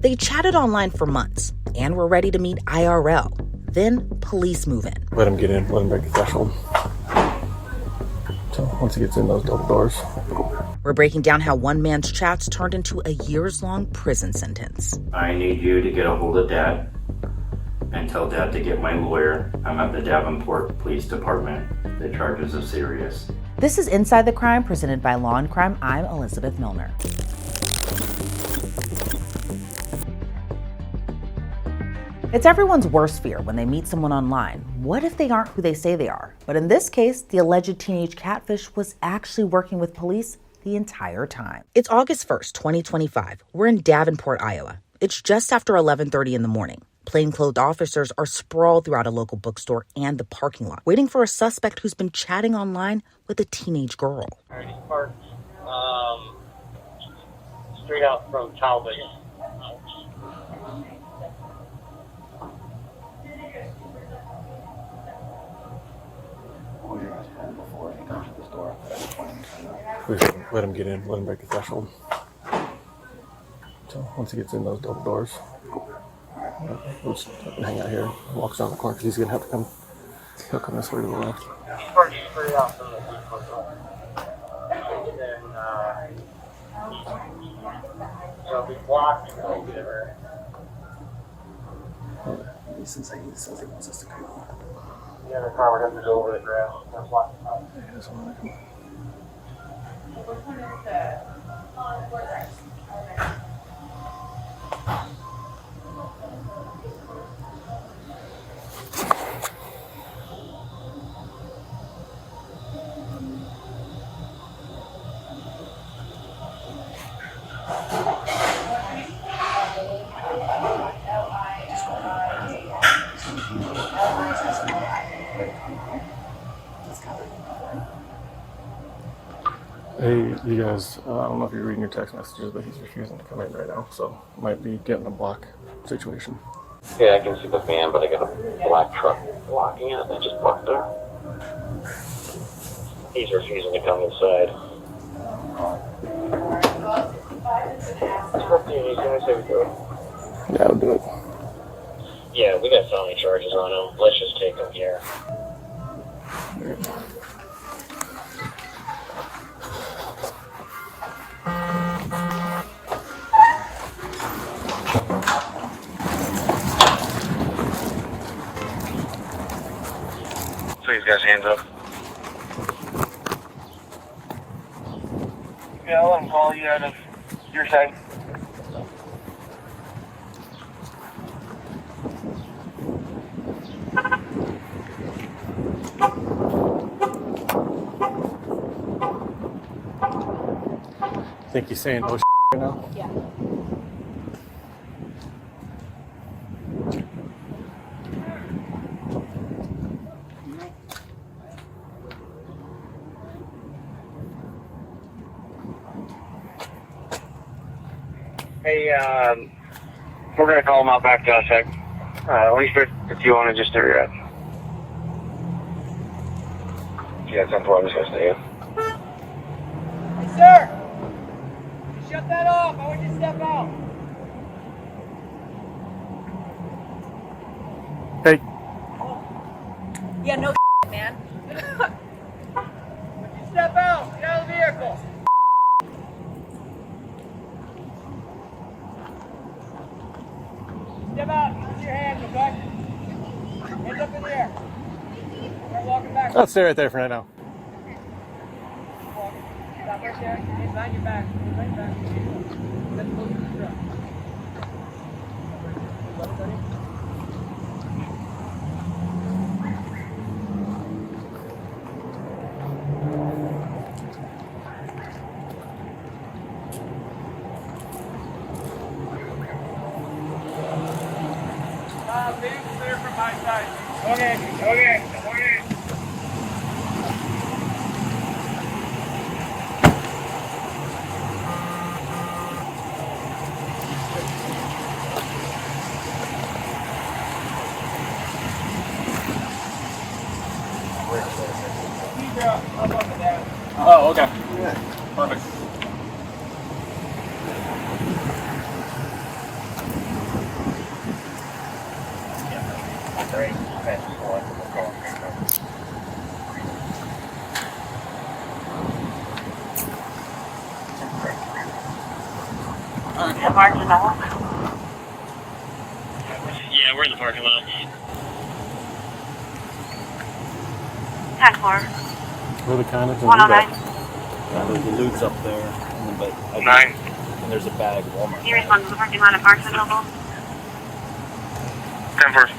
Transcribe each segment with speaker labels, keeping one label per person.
Speaker 1: They chatted online for months and were ready to meet IRL. Then police move in.
Speaker 2: Let him get in, let him break the threshold. So once he gets in those double doors.
Speaker 1: We're breaking down how one man's chats turned into a years-long prison sentence.
Speaker 3: I need you to get a hold of Dad and tell Dad to get my lawyer. I'm at the Davenport Police Department. The charges are serious.
Speaker 1: This is Inside the Crime, presented by Law&Crime. I'm Elizabeth Millner. It's everyone's worst fear when they meet someone online. What if they aren't who they say they are? But in this case, the alleged teenage catfish was actually working with police the entire time. It's August 1st, 2025. We're in Davenport, Iowa. It's just after 11:30 in the morning. Plainclothed officers are sprawled throughout a local bookstore and the parking lot, waiting for a suspect who's been chatting online with a teenage girl.
Speaker 4: All right, he's parked straight out from Talbot.
Speaker 2: Let him get in, let him break the threshold. So once he gets in those double doors, we'll just hang out here, walks around the corner because he's going to have to come. He'll come this way to the left.
Speaker 4: He's parked straight out from the front door. And then so we blocked and we'll get her.
Speaker 2: He says he wants us to come on.
Speaker 4: The other car would have to go over the grass. That's why.
Speaker 2: Hey, you guys, I don't know if you're reading your text messages, but he's refusing to come in right now, so might be getting a block situation.
Speaker 4: Yeah, I can see the van, but I got a black truck blocking it. I just parked there. He's refusing to come inside. It's up to you. He's going to say we do it.
Speaker 2: Yeah, I'll do it.
Speaker 4: Yeah, we got felony charges on him. Let's just take him here. So he's got his hands up. Yeah, I'll let him call you out of your side.
Speaker 2: Think he's saying oh right now?
Speaker 1: Yeah.
Speaker 4: Hey, we're gonna call him out back to us, at least if you want to just do it. Yeah, that's what I'm just gonna stay in.
Speaker 5: Hey, sir! Shut that off! I want you to step out!
Speaker 2: Hey.
Speaker 5: Yeah, no man. Would you step out? Get out of the vehicle! Step out. Use your hands, okay? Hands up in the air. We're walking back.
Speaker 2: I'll stay right there for right now.
Speaker 5: Stop right there. Hands behind your back. Hands behind your back. Let's go to the truck. Leave clear from my side. Okay.
Speaker 2: Oh, okay. Perfect.
Speaker 4: Yeah, we're in the parking lot.
Speaker 6: 10-4.
Speaker 2: Where the kind of
Speaker 6: 109.
Speaker 7: There's the lubes up there, but
Speaker 4: 9.
Speaker 7: and there's a bag of Walmart.
Speaker 6: Can you respond to the parking lot at Parks and Noble?
Speaker 4: 10-4.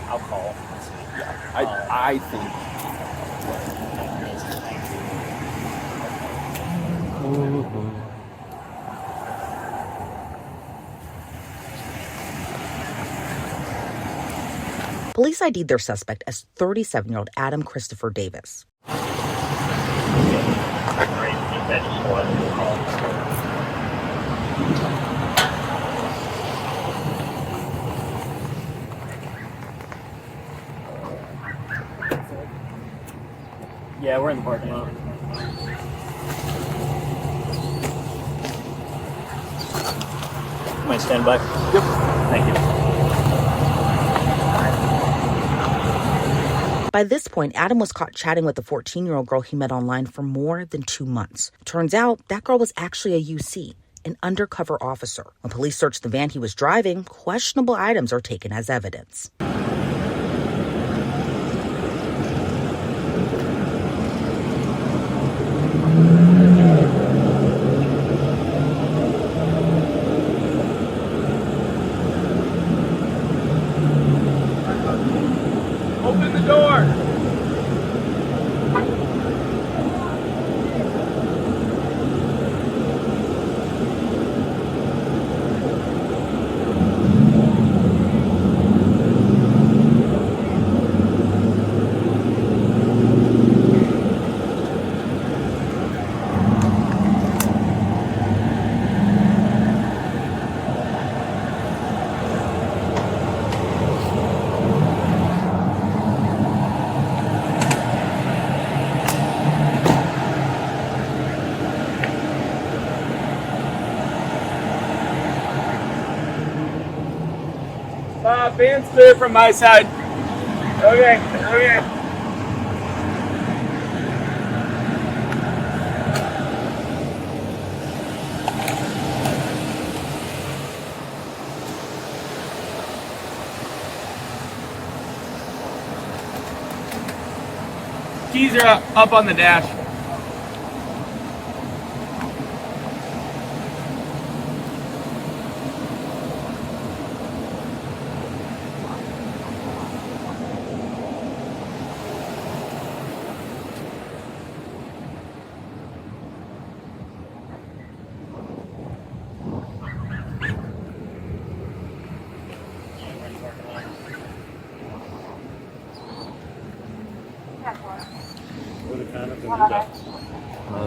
Speaker 7: I'll call.
Speaker 2: I think.
Speaker 1: Police ID'd their suspect as 37-year-old Adam Christopher Davis.
Speaker 7: Yeah, we're in the parking lot. Might stand by. Yep. Thank you.
Speaker 1: By this point, Adam was caught chatting with the 14-year-old girl he met online for more than 2 months. Turns out that girl was actually a UC, an undercover officer. When police searched the van he was driving, questionable items are taken as evidence.
Speaker 5: Open the door! Van's clear from my side. Okay. Keys are up on the dash.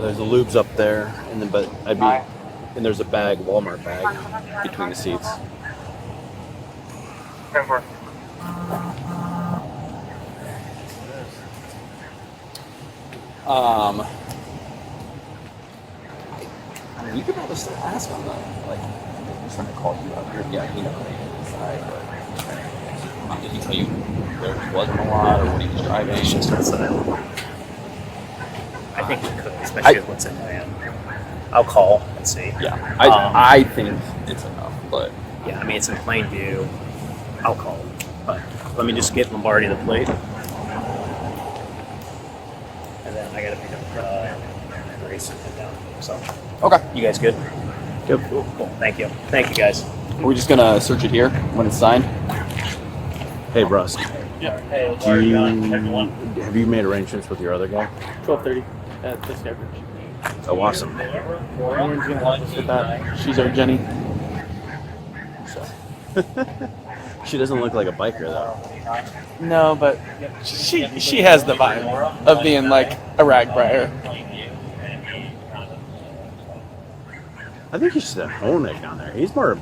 Speaker 7: There's the lubes up there, and there's a bag, Walmart bag, between the seats.
Speaker 4: 10-4.
Speaker 7: You could probably still ask him though. Like, he's trying to call you out here. Yeah, he knows on the inside, but did he tell you there wasn't a lot, or what he was driving?
Speaker 8: It's just outside. I think we could, especially with what's in the van. I'll call and see.
Speaker 7: Yeah, I think it's enough, but
Speaker 8: yeah, I mean it's in plain view. I'll call, but let me just get Lombardi the plate, and then I gotta pick up Grace and head down. So
Speaker 7: okay.
Speaker 8: You guys good?
Speaker 7: Good.
Speaker 8: Cool. Thank you, guys.
Speaker 7: Are we just gonna search it here when it's signed? Hey, Russ.
Speaker 8: Yeah. Hey, Lombardi, everyone.
Speaker 7: Have you made arrangements with your other guy?
Speaker 2: 12:30 at the Skybridge.
Speaker 7: Oh, awesome.
Speaker 2: Lauren's gonna help us with that. She's our Jenny.
Speaker 7: She doesn't look like a biker though.
Speaker 2: No, but she has the vibe of being like a ragbriar.
Speaker 7: I think you should hone it down there. He's more.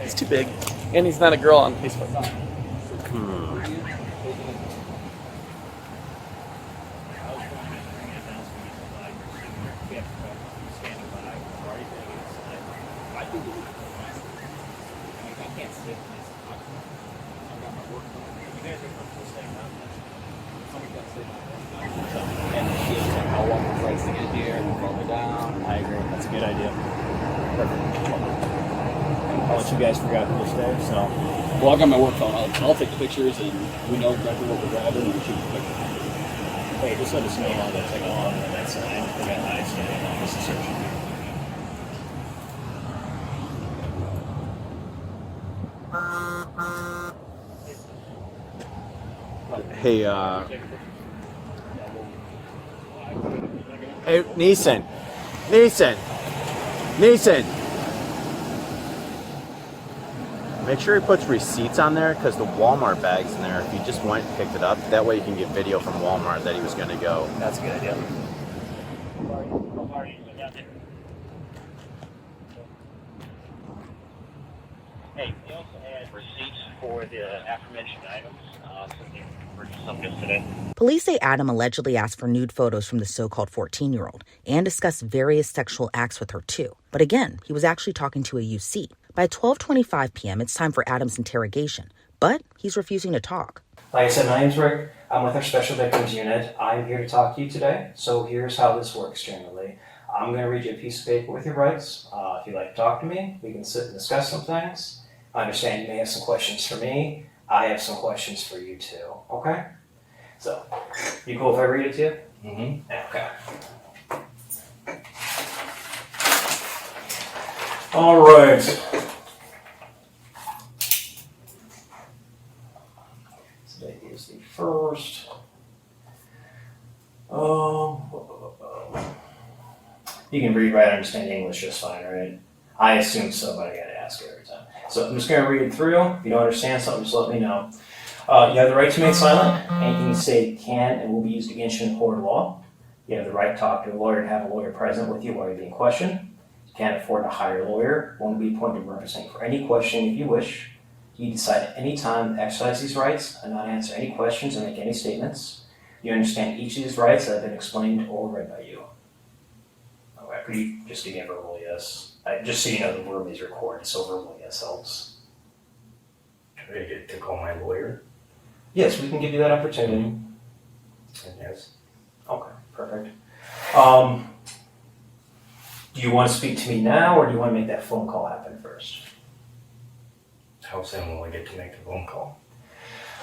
Speaker 2: He's too big, and he's not a girl on Facebook.
Speaker 7: here, follow me down.
Speaker 8: I agree. That's a good idea. Perfect. I'll let you guys figure out who to stay. So,
Speaker 7: Well, I've got my work phone. I'll take the pictures, and we know exactly what we're driving, and we shoot the picture.
Speaker 8: hey, just let us know how to take along on that side. We got eyes standing on this search.
Speaker 9: Hey, hey, Neeson. Make sure he puts receipts on there because the Walmart bag's in there. If he just went and picked it up, that way you can get video from Walmart that he was going to go.
Speaker 8: That's a good idea. Hey, we also had receipts for the aforementioned items. Since you purchased some yesterday.
Speaker 1: Police say Adam allegedly asked for nude photos from the so-called 14-year-old and discussed various sexual acts with her too. But again, he was actually talking to a UC. By 12:25 p.m., it's time for Adam's interrogation, but he's refusing to talk.
Speaker 10: Like I said, my name's Rick. I'm with our Special Victims Unit. I'm here to talk to you today. So here's how this works generally. I'm going to read you a piece of paper with your rights. If you'd like to talk to me, we can sit and discuss some things. I understand you may have some questions for me. I have some questions for you too, okay? So, you cool if I read it to you?
Speaker 3: Mm-hmm.
Speaker 10: Okay. All right. Today is the 1st. You can read, write, understand English just fine, right? I assume so, but I gotta ask every time. So I'm just gonna read it through. If you don't understand something, just let me know. You have the right to remain silent. Anything you say can and will be used against you in court of law. You have the right to talk to a lawyer and have a lawyer present with you while you're being questioned. You can't afford to hire a lawyer. One will be appointed to represent you for any question if you wish. You decide at any time to exercise these rights and not answer any questions or make any statements. You understand each of these rights that have been explained or read by you. Okay, could you just give me a verbal yes? Just so you know, the room is recorded, so verbal yes helps.
Speaker 3: Do I get to call my lawyer?
Speaker 10: Yes, we can give you that opportunity.
Speaker 3: Yes.
Speaker 10: Okay, perfect. Do you want to speak to me now, or do you want to make that phone call happen first?
Speaker 3: How soon will I get to make the phone call?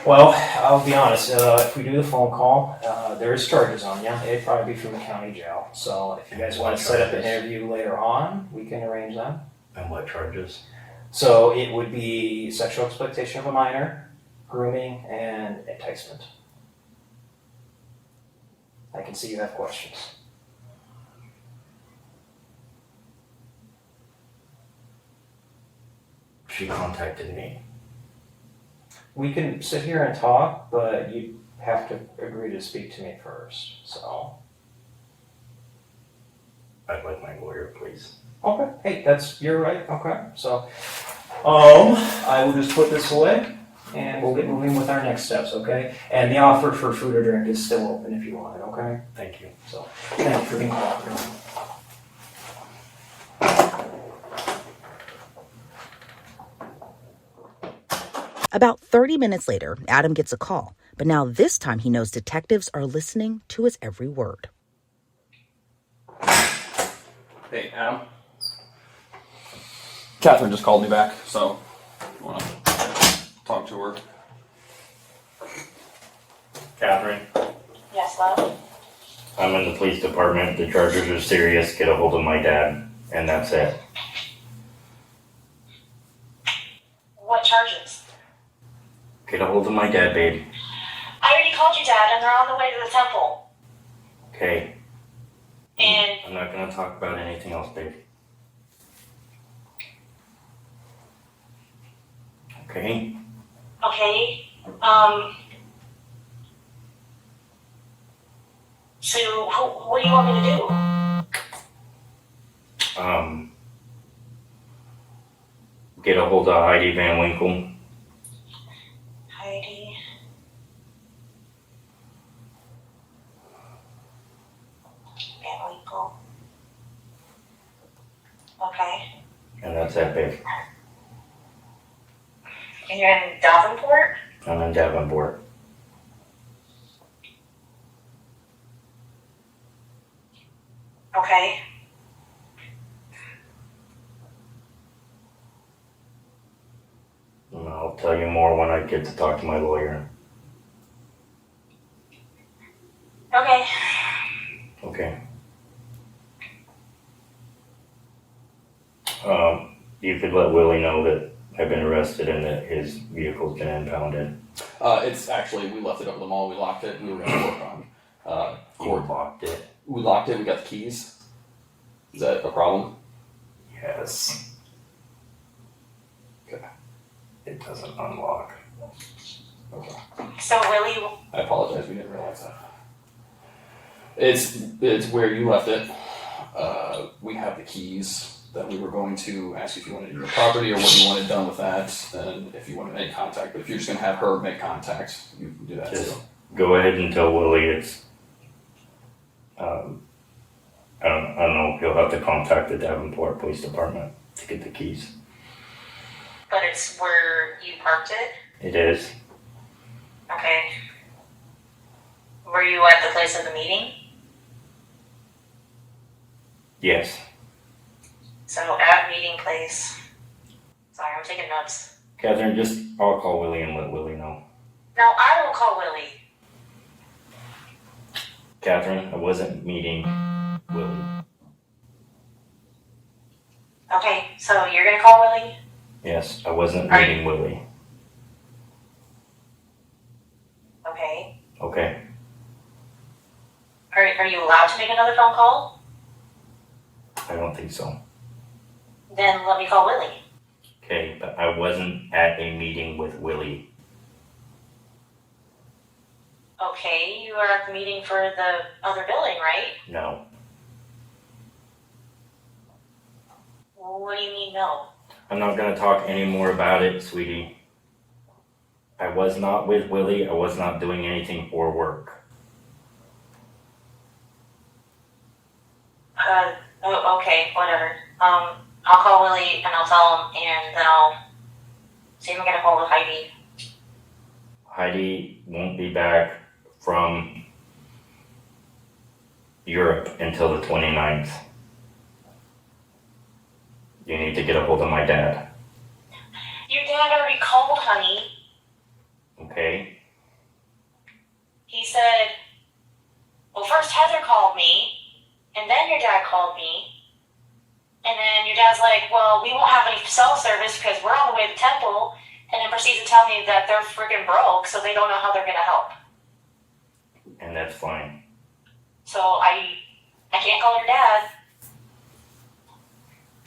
Speaker 10: Well, I'll be honest, if we do the phone call, there is charges on you. It'd probably be from the county jail. So if you guys want to set up an interview later on, we can arrange that.
Speaker 3: And what charges?
Speaker 10: So it would be sexual exploitation of a minor, grooming, and enticement. I can see you have questions.
Speaker 3: She contacted me.
Speaker 10: We can sit here and talk, but you have to agree to speak to me first, so.
Speaker 3: I'd like my lawyer, please.
Speaker 10: Okay, hey, you're right, okay. So, I will just put this away and we'll get moving with our next steps, okay? And the offer for food or drink is still open if you want it, okay?
Speaker 3: Thank you.
Speaker 10: So, thank you for being cooperative.
Speaker 1: About 30 minutes later, Adam gets a call, but now this time he knows detectives are listening to his every word.
Speaker 7: Hey, Adam. Catherine just called me back, so you want to talk to her?
Speaker 3: Catherine,
Speaker 6: Yes, love?
Speaker 3: I'm in the police department. The charges are serious. Get a hold of my dad, and that's it.
Speaker 6: What charges?
Speaker 3: Get a hold of my dad, babe.
Speaker 6: I already called your dad and they're on the way to the temple.
Speaker 3: Okay.
Speaker 6: And
Speaker 3: I'm not gonna talk about anything else, babe. Okay?
Speaker 6: okay, so what do you want me to do?
Speaker 3: Get a hold of Heidi Van Winkle.
Speaker 6: Heidi. Van Winkle. Okay.
Speaker 3: And that's it, babe.
Speaker 6: And you're in Davenport?
Speaker 3: I'm in Davenport.
Speaker 6: Okay.
Speaker 3: And I'll tell you more when I get to talk to my lawyer.
Speaker 6: Okay.
Speaker 3: Okay. You could let Willie know that I've been arrested and that his vehicle's been impounded.
Speaker 7: It's actually, we left it over the mall, we locked it, and we were gonna work on,
Speaker 3: You locked it.
Speaker 7: we locked it, we got the keys. Is that a problem?
Speaker 3: Yes.
Speaker 7: Okay.
Speaker 3: It doesn't unlock.
Speaker 7: Okay.
Speaker 6: So Willie,
Speaker 7: I apologize, we didn't realize that. It's where you left it. We have the keys that we were going to ask if you wanted your property or what you wanted done with that, and if you want to make contact. But if you're just going to have her make contact, you can do that
Speaker 3: Just
Speaker 7: too.
Speaker 3: go ahead and tell Willie it's. I don't know. He'll have to contact the Davenport Police Department to get the keys.
Speaker 6: but it's where you parked it?
Speaker 3: It is.
Speaker 6: Okay. Were you at the place of the meeting?
Speaker 3: Yes.
Speaker 6: So at meeting place. Sorry, I'm taking notes.
Speaker 3: Catherine, I'll call Willie and let Willie know.
Speaker 6: No, I will call Willie.
Speaker 3: Catherine, I wasn't meeting Willie.
Speaker 6: Okay, so you're gonna call Willie?
Speaker 3: Yes, I wasn't
Speaker 6: Are
Speaker 3: meeting Willie.
Speaker 6: Okay.
Speaker 3: Okay.
Speaker 6: Are you allowed to make another phone call?
Speaker 3: I don't think so.
Speaker 6: Then let me call Willie.
Speaker 3: Okay, but I wasn't at a meeting with Willie.
Speaker 6: Okay, you are at the meeting for the other building, right?
Speaker 3: No.
Speaker 6: What do you mean no?
Speaker 3: I'm not gonna talk any more about it, sweetie. I was not with Willie. I was not doing anything for work.
Speaker 6: Okay, whatever. I'll call Willie and I'll tell him, and then I'll see if I can get a hold of Heidi.
Speaker 3: Heidi won't be back from Europe until the 29th. You need to get a hold of my dad.
Speaker 6: Your dad already called, honey.
Speaker 3: Okay?
Speaker 6: He said, well, first Heather called me, and then your dad called me, and then your dad's like, well, we won't have any cell service because we're on the way to the temple, and then proceeds to tell me that they're freaking broke, so they don't know how they're going to help.
Speaker 3: And that's fine.
Speaker 6: So I can't call your dad.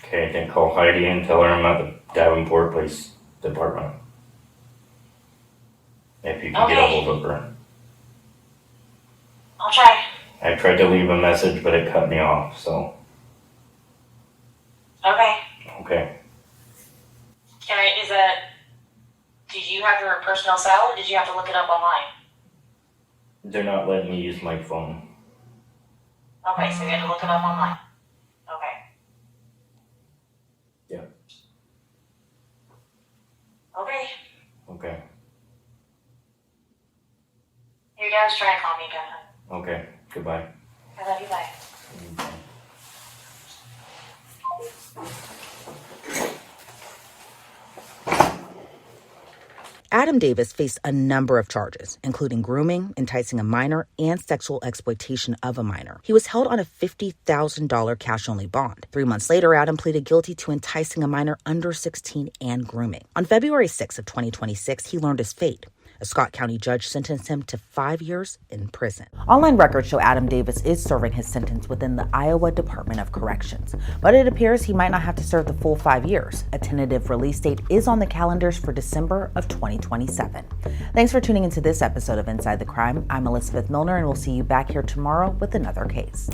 Speaker 3: Okay, then call Heidi and tell her I'm at the Davenport Police Department. If you can get a hold of her.
Speaker 6: I'll try.
Speaker 3: I tried to leave a message, but it cut me off, so.
Speaker 6: Okay.
Speaker 3: Okay.
Speaker 6: Did you have your personal cell, or did you have to look it up online?
Speaker 3: They're not letting me use my phone.
Speaker 6: Okay, so you had to look it up online. Okay.
Speaker 3: Yeah.
Speaker 6: Okay.
Speaker 3: Okay.
Speaker 6: Your dad's trying to call me again, huh?
Speaker 3: Okay. Goodbye.
Speaker 6: I love you, bye.
Speaker 1: Adam Davis faced a number of charges, including grooming, enticing a minor, and sexual exploitation of a minor. He was held on a $50,000 cash-only bond. 3 months later, Adam pleaded guilty to enticing a minor under 16 and grooming. On February 6 of 2026, he learned his fate. A Scott County judge sentenced him to 5 years in prison. Online records show Adam Davis is serving his sentence within the Iowa Department of Corrections, but it appears he might not have to serve the full 5 years. A tentative release date is on the calendars for December of 2027. Thanks for tuning into this episode of Inside the Crime. I'm Elizabeth Millner, and we'll see you back here tomorrow with another case.